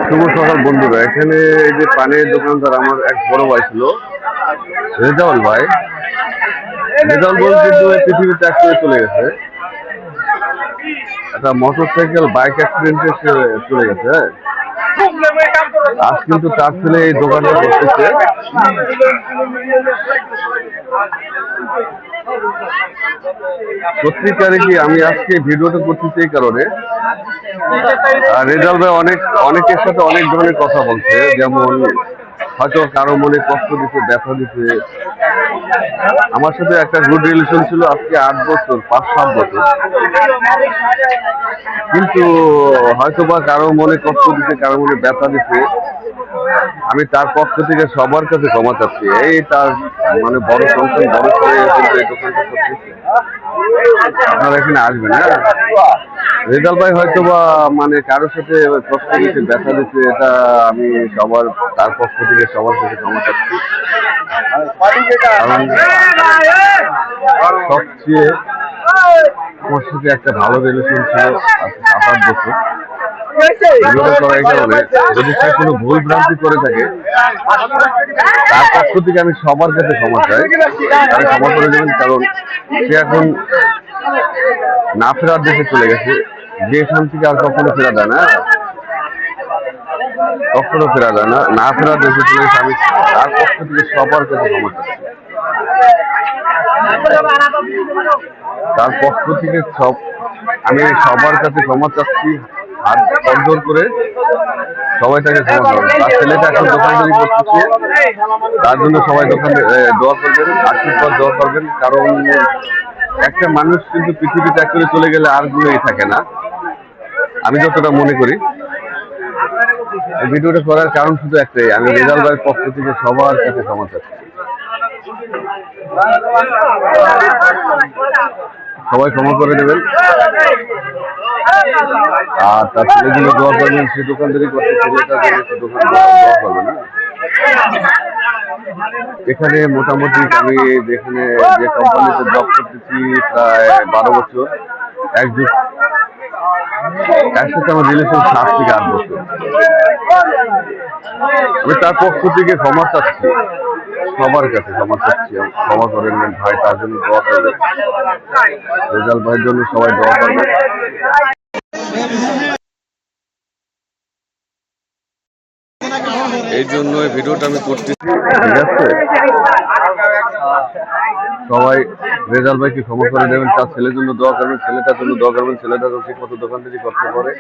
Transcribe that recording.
শুভ সকাল বন্ধুরা। এখানে এই যে পানের দোকানদার আমার এক বড় ভাই ছিল, রেজাউল ভাই। রেজাউল ভাই কিন্তু এই পৃথিবী ত্যাগ করে চলে গেছে। একটা মোটরসাইকেল বাইক অ্যাক্সিডেন্টে সে চলে গেছে। আজ কিন্তু তার ছেলে এই দোকানটা করতেছে। সত্যিকারে কি আমি আজকে ভিডিওটা করতেছি এই কারণে, রেজাউল ভাই অনেকের সাথে অনেক ধরনের কথা বলছে, যেমন হয়তো কারো মনে কষ্ট দিতে, ব্যথা দিতে। আমার সাথে একটা গুড রিলেশন ছিল আজকে 8 বছর, 5-7 বছর। কিন্তু হয়তো বা কারো মনে কষ্ট দিতে, কারো মনে ব্যথা দিতে, আমি তার পক্ষ থেকে সবার কাছে ক্ষমা চাচ্ছি। এই তার মানে বড় সংসার, বড় করে কিন্তু এই দোকানটা করতেছে। আপনারা এখানে আসবেন। হ্যাঁ, রেজাল ভাই হয়তো বা মানে কারোর সাথে কষ্ট দিতে, ব্যথা দিতে, এটা আমি তার পক্ষ থেকে সবার কাছে ক্ষমা চাচ্ছি। কারণ সবচেয়ে আমার সাথে একটা ভালো রিলেশন ছিল 7-8 বছর। ভিডিওটা করা এই কারণে, যদি সে কোনো ভুল ভ্রান্তি করে থাকে তার পক্ষ থেকে আমি সবার কাছে ক্ষমা চাই। তারা ক্ষমা করে দেবেন, কারণ সে এখন না ফেরার দেশে চলে গেছে। যে এখান থেকে আর কখনো ফেরা যায় না, কখনো ফেরা যায় না। না ফেরার দেশে চলে গেছে। আমি তার পক্ষ থেকে সবার কাছে ক্ষমা চাচ্ছি। তার পক্ষ থেকে আমি সবার কাছে ক্ষমা চাচ্ছি। হাত বন্ধর করে সবাই তাকে ক্ষমা করবেন। তার ছেলেটা এখন দোকানদারি করতেছে, তার জন্য সবাই দোকানে দোয়া করবেন, আশীর্বাদ দোয়া করবেন। কারণ একটা মানুষ কিন্তু পৃথিবী ত্যাগ করে চলে গেলে আর গুলোই থাকে না, আমি যতটা মনে করি। ভিডিওটা করার কারণ শুধু একটাই, আমি রেজাল ভাইয়ের পক্ষ থেকে সবার কাছে ক্ষমা চাচ্ছি। সবাই ক্ষমা করে দেবেন, আর তার ছেলের জন্য দোয়া করবেন। সে দোকানদারি করতে, ছেলেটার জন্য সে দোয়া করবেন। এখানে মোটামুটি আমি যেখানে যে কোম্পানিতে জব করতেছি প্রায় 12 বছর, এর সাথে আমার রিলেশন 7 থেকে 8 বছর। আমি তার পক্ষ থেকে ক্ষমা চাচ্ছি, সবার কাছে ক্ষমা চাচ্ছি। ক্ষমা করে নেবেন ভাই, তার জন্য দোয়া করবেন। রেজাল ভাইয়ের জন্য সবাই দোয়া করবেন। এই জন্য এই ভিডিওটা আমি করতেছি, ঠিক আছে? সবাই রেজাল ভাইকে ক্ষমা করে দেবেন, তার ছেলের জন্য দোয়া করবেন, ছেলেটার জন্য দোয়া করবেন, ছেলেটা ঠিক মতো দোকানদারি করতে পারে।